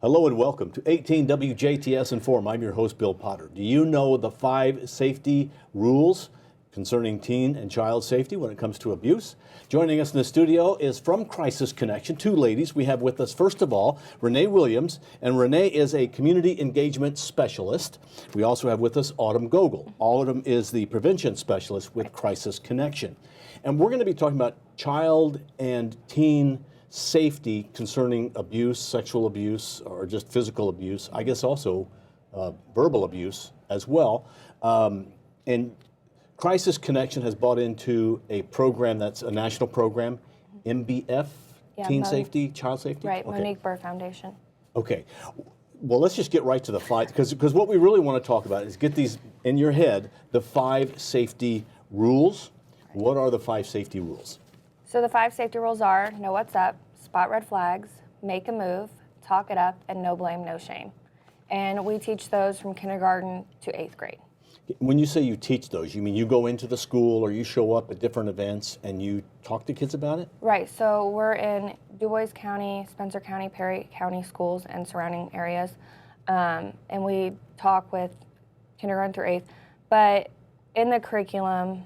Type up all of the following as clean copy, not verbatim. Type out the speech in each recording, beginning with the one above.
Hello and welcome to 18 WJTS in.form. I'm your host, Bill Potter. Do you know the 5 safety rules concerning teen and child safety when it comes to abuse? Joining us in the studio is from Crisis Connection, 2 ladies. We have with us, first of all, Renee Williams, and Renee is a community engagement specialist. We also have with us Autaumn Gogel. Autaumn is the prevention specialist with Crisis Connection. And we're going to be talking about child and teen safety concerning abuse, sexual abuse, or just physical abuse, I guess also verbal abuse as well. And Crisis Connection has bought into a program that's a national program, MBF, Teen Safety, Child Safety? Right, okay. Monique Burr Foundation. Okay. Well, let's just get right to the 5, because what we really want to talk about is get these in your head, the 5 safety rules. What are the 5 safety rules? So the 5 safety rules are know what's up, spot red flags, make a move, talk it up, and no blame, no shame. And we teach those from kindergarten to 8th grade. When you say you teach those, you mean you go into the school or you show up at different events and you talk to kids about it? Right, so we're in Du Bois County, Spencer County, Perry County schools and surrounding areas. And we talk with kindergarten through 8th. But in the curriculum,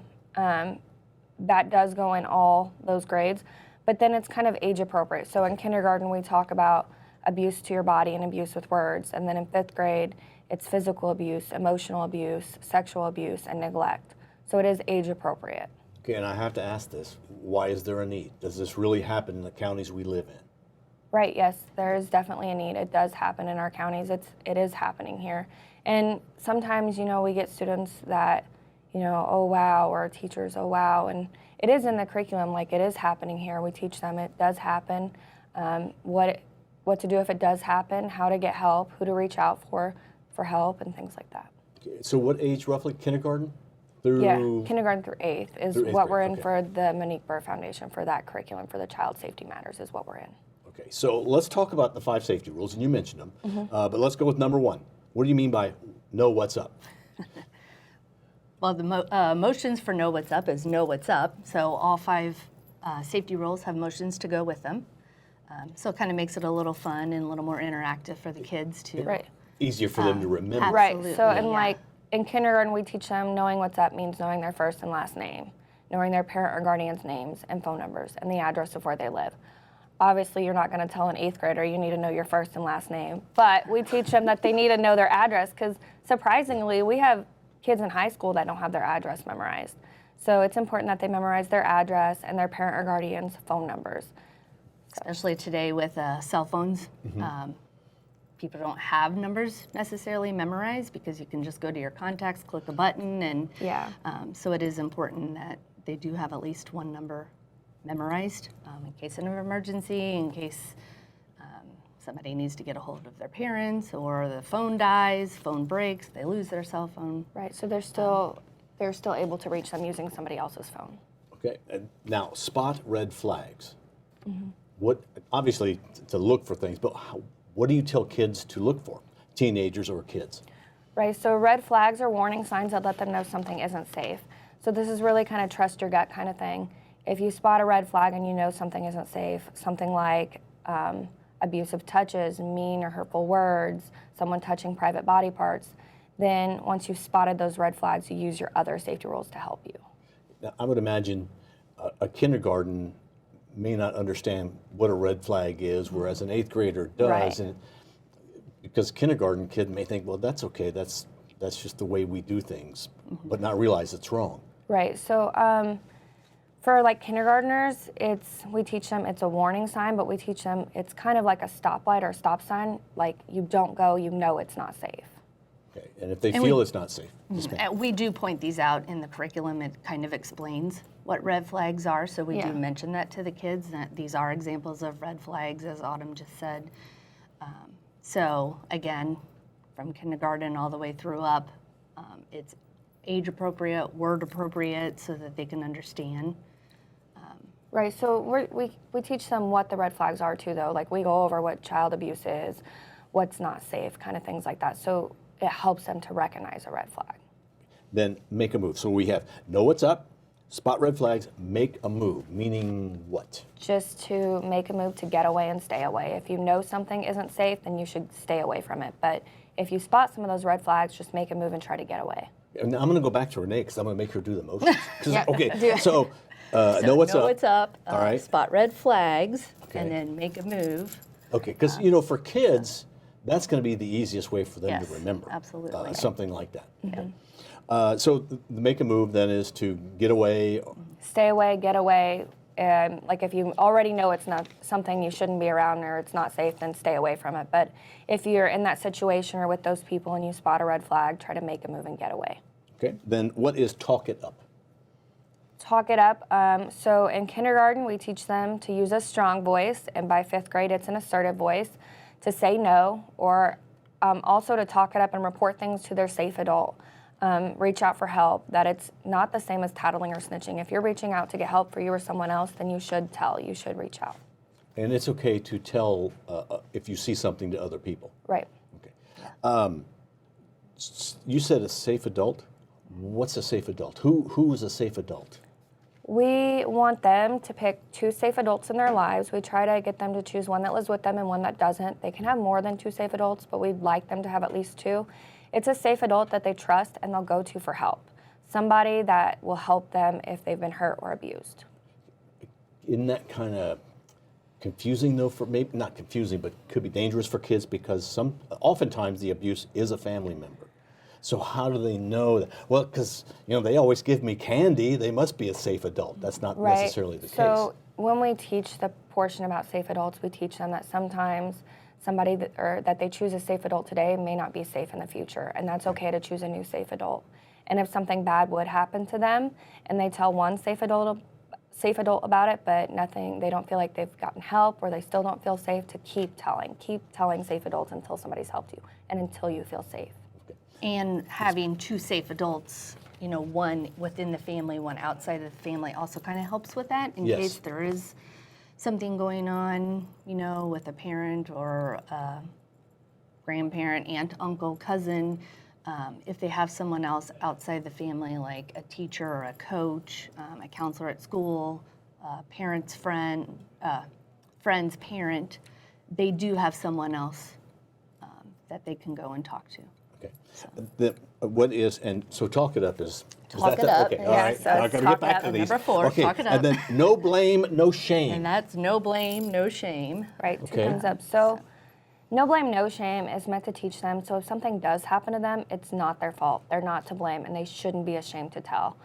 that does go in all those grades, but then it's kind of age appropriate. So in kindergarten, we talk about abuse to your body and abuse with words. And then in 5th grade, it's physical abuse, emotional abuse, sexual abuse, and neglect. So it is age appropriate. Okay, and I have to ask this, why is there a need? Does this really happen in the counties we live in? Right, yes, there is definitely a need. It does happen in our counties. It is happening here. And sometimes, we get students that, oh wow, or teachers, oh wow, and it is in the curriculum, like it is happening here. We teach them it does happen, what to do if it does happen, how to get help, who to reach out for help, and things like that. Okay, so what age roughly, kindergarten? Yeah, kindergarten through 8th is what we're in okay. for the Monique Burr Foundation, for that curriculum, for the Child Safety Matters is what we're in. Okay, so let's talk about the 5 safety rules, and you mentioned them, but let's go with number 1. What do you mean by know what's up? Well, the motions for know what's up is know what's up. So all 5 safety rules have motions to go with them. So it kind of makes it a little fun and a little more interactive for the kids to. Right. Easier for them to remember. Right. So in kindergarten, we teach them knowing what's up means knowing their first and last name, knowing their parent or guardian's names and phone numbers, and the address of where they live. Obviously, you're not going to tell an 8th grader you need to know your first and last name, but we teach them that they need to know their address, because surprisingly, we have kids in high school that don't have their address memorized. So it's important that they memorize their address and their parent or guardian's phone numbers. Especially today with cell phones. People don't have numbers necessarily memorized because you can just go to your contacts, click a button, and so it is important that they do have at least one number memorized in case of an emergency, in case somebody needs to get a hold of their parents, or the phone dies, phone breaks, they lose their cell phone. Right, so they're still able to reach them using somebody else's phone. Okay, and now spot red flags. What, obviously to look for things, but what do you tell kids to look for, teenagers or kids? Right, so red flags are warning signs that let them know something isn't safe. So this is really kind of trust your gut kind of thing. If you spot a red flag and you know something isn't safe, something like abusive touches, mean or hurtful words, someone touching private body parts, then once you've spotted those red flags, you use your other safety rules to help you. Now, I would imagine a kindergarten may not understand what a red flag is, whereas an 8th grader does. Right. And because kindergarten kid may think, well, that's okay, that's just the way we do things, but not realize it's wrong. Right, so for like kindergartners, we teach them it's a warning sign, but we teach them it's kind of like a stoplight or a stop sign, like you don't go, you know it's not safe. Okay, and if they feel it's not safe. We do point these out in the curriculum. It kind of explains what red flags are, so we do mention that to the kids, that these are examples of red flags, as Autaumn just said. So again, from kindergarten all the way through up, it's age appropriate, word appropriate, so that they can understand. Right, so we teach them what the red flags are too, though. Like we go over what child abuse is, what's not safe, kind of things like that. So it helps them to recognize a red flag. Then make a move. So we have know what's up, spot red flags, make a move, meaning what? Just to make a move to get away and stay away. If you know something isn't safe, then you should stay away from it. But if you spot some of those red flags, just make a move and try to get away. And I'm going to go back to Renee because I'm going to make her do the motions. Yeah. Okay, so know what's up. Know what's up. All right. Spot red flags, Okay. and then make a move. Okay, because for kids, that's going to be the easiest way for them Yes, to remember. absolutely. Something like that. Okay. So the make a move then is to get away. Stay away, get away. Like if you already know it's not something you shouldn't be around or it's not safe, then stay away from it. But if you're in that situation or with those people and you spot a red flag, try to make a move and get away. Okay. Then what is talk it up? Talk it up. So in kindergarten, we teach them to use a strong voice, and by 5th grade, it's an assertive voice, to say no, or also to talk it up and report things to their safe adult. Reach out for help, that it's not the same as tattling or snitching. If you're reaching out to get help for you or someone else, then you should tell, you should reach out. And it's okay to tell if you see something to other people. Right. Okay. You said a safe adult. What's a safe adult? Who is a safe adult? We want them to pick 2 safe adults in their lives. We try to get them to choose one that lives with them and one that doesn't. They can have more than 2 safe adults, but we'd like them to have at least 2. It's a safe adult that they trust and they'll go to for help. Somebody that will help them if they've been hurt or abused. Isn't that kind of confusing though? For maybe not confusing, but could be dangerous for kids because oftentimes the abuse is a family member. So how do they know that? Well, because they always give me candy. They must be a safe adult. That's not necessarily the case. So when we teach the portion about safe adults, we teach them that sometimes somebody that they choose a safe adult today may not be safe in the future, and that's okay to choose a new safe adult. And if something bad would happen to them, and they tell one safe adult about it, but nothing, they don't feel like they've gotten help or they still don't feel safe, to keep telling safe adults until somebody's helped you and until you feel safe. And having 2 safe adults, one within the family, one outside of the family, also kind of helps with that in case there is something going on, with a parent or a grandparent, aunt, uncle, cousin. If they have someone else outside the family, like a teacher or a coach, a counselor at school, a parent's friend's parent, they do have someone else that they can go and talk to. Okay. What is, and so talk it up is... Talk it up. Okay, Yeah, all right. so I got to get back to these. Number 4, okay. talk it up. And then no blame, no shame. And that's no blame, no shame. Right, 2 Okay. thumbs up. So no blame, no shame is meant to teach them, so if something does happen to them, it's not their fault. They're not to blame, and they shouldn't be ashamed to tell.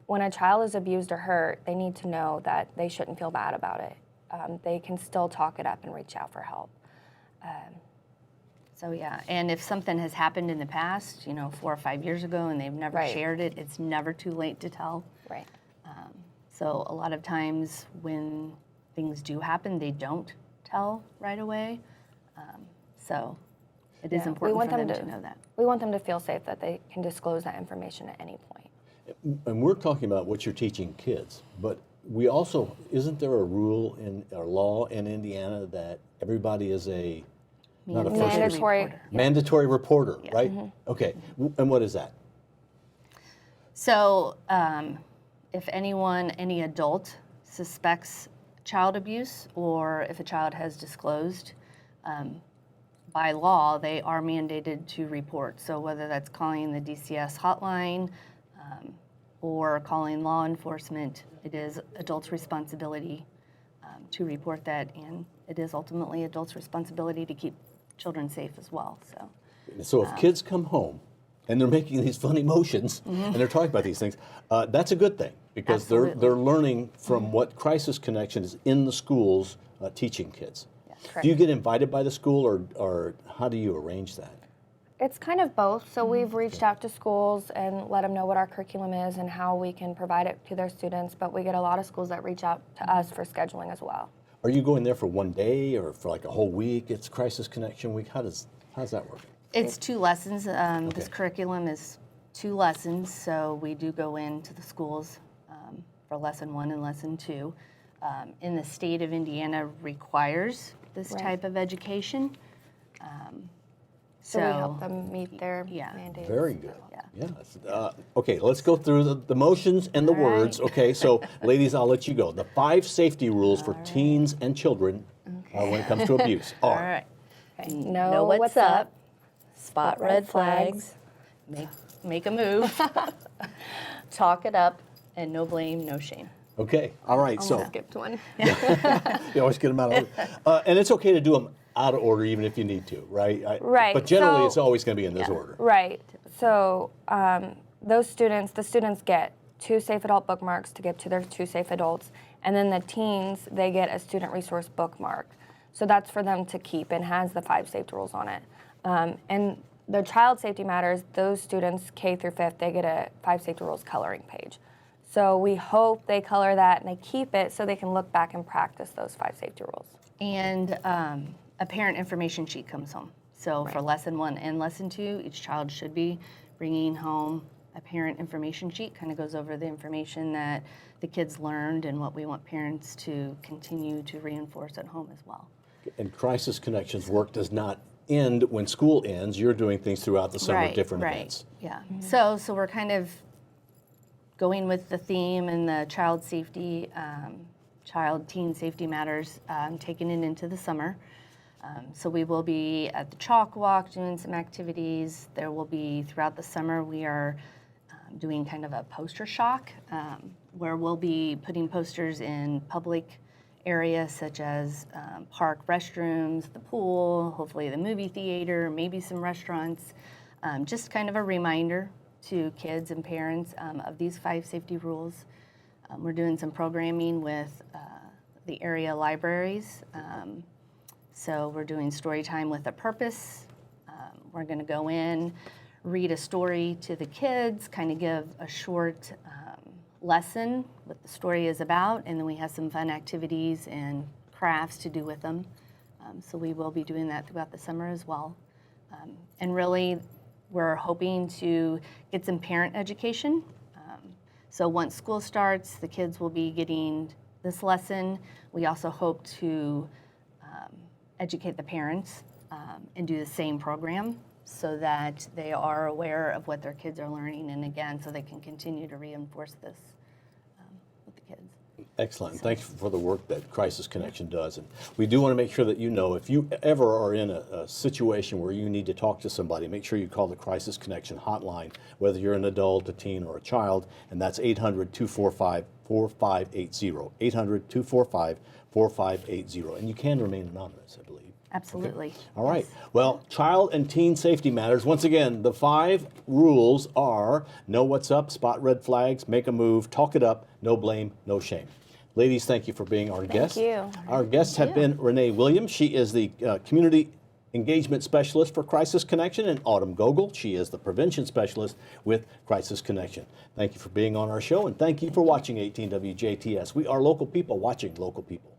When a child is abused or hurt, they need to know that they shouldn't feel bad about it. They can still talk it up and reach out for help. So yeah, and if something has happened in the past, 4 or 5 years ago, and they've never shared it, it's never too late to tell. Right. So a lot of times when things do happen, they don't tell right away. So it is important for them to know that. We want them to feel safe that they can disclose that information at any point. And we're talking about what you're teaching kids, but we also, isn't there a rule in our law in Indiana that everybody is not a first mandatory reporter, right? Mm-hmm. Okay, and what is that? So if any adult suspects child abuse, or if a child has disclosed, by law, they are mandated to report. So whether that's calling the DCS hotline or calling law enforcement, it is adults' responsibility to report that, and it is ultimately adults' responsibility to keep children safe as well. So if kids come home and they're making these funny motions and they're talking about these things, that's a good thing because they're learning from what Crisis Connection is in the schools teaching kids. Do you get invited by the school, or how do you arrange that? It's kind of both. So we've reached out to schools and let them know what our curriculum is and how we can provide it to their students, but we get a lot of schools that reach out to us for scheduling as well. Are you going there for one day or for like a whole week? It's Crisis Connection Week. How does that work? It's 2 lessons. This curriculum is 2 lessons, so we do go into the schools for lesson 1 and lesson 2. In the state of Indiana requires this type of education. So we help them meet their yeah. mandates. Very good. Yeah. Okay, let's go through the motions and the words. Okay, so ladies, I'll let you go. The 5 safety rules for teens and children when it comes to abuse are. All right. Okay. Know what's up. Spot red flags. Make a move. Talk it up. And no blame, no shame. Okay, all right, Almost skipped one. you always get them out of order. And it's okay to do them out of order even if you need to, right? Right. But generally, So- it's always going to be in this order. Right. So the students get 2 safe adult bookmarks to give to their 2 safe adults, and then the teens, they get a student resource bookmark. So that's for them to keep and has the 5 safety rules on it. And the child safety matters, those students, K through 5th, they get a 5 safety rules coloring page. So we hope they color that and they keep it so they can look back and practice those 5 safety rules. And a parent information sheet comes home. So for lesson 1 and lesson 2, each child should be bringing home a parent information sheet. Kind of goes over the information that the kids learned and what we want parents to continue to reinforce at home as well. And Crisis Connections work does not end when school ends. You're doing things throughout the summer, different events. Yeah. So we're kind of going with the theme and the child safety, teen safety matters, taking it into the summer. So we will be at the chalk walk doing some activities. There will be, throughout the summer, we are doing kind of a poster shock where we'll be putting posters in public areas such as park restrooms, the pool, hopefully the movie theater, maybe some restaurants. Just kind of a reminder to kids and parents of these 5 safety rules. We're doing some programming with the area libraries. So we're doing story time with a purpose. We're going to go in, read a story to the kids, kind of give a short lesson what the story is about, and then we have some fun activities and crafts to do with them. So we will be doing that throughout the summer as well. And really, we're hoping to get some parent education. So once school starts, the kids will be getting this lesson. We also hope to educate the parents and do the same program so that they are aware of what their kids are learning, and again, so they can continue to reinforce this with the kids. Excellent. Thank you for the work that Crisis Connection does. And we do want to make sure that you know, if you ever are in a situation where you need to talk to somebody, make sure you call the Crisis Connection hotline, whether you're an adult, a teen, or a child, and that's 800-245-4580. 800-245-4580. And you can remain anonymous, I believe. Absolutely. Okay. All right. Well, child and teen safety matters. Once again, the 5 rules are: know what's up, spot red flags, make a move, talk it up, no blame, no shame. Ladies, thank you for being our guests. Thank you. Our guests have been Renee Williams. She is the Community Engagement Specialist for Crisis Connection, and Autaumn Gogel. She is the Prevention Specialist with Crisis Connection. Thank you for being on our show, and thank you for watching 18 WJTS. We are local people watching local people.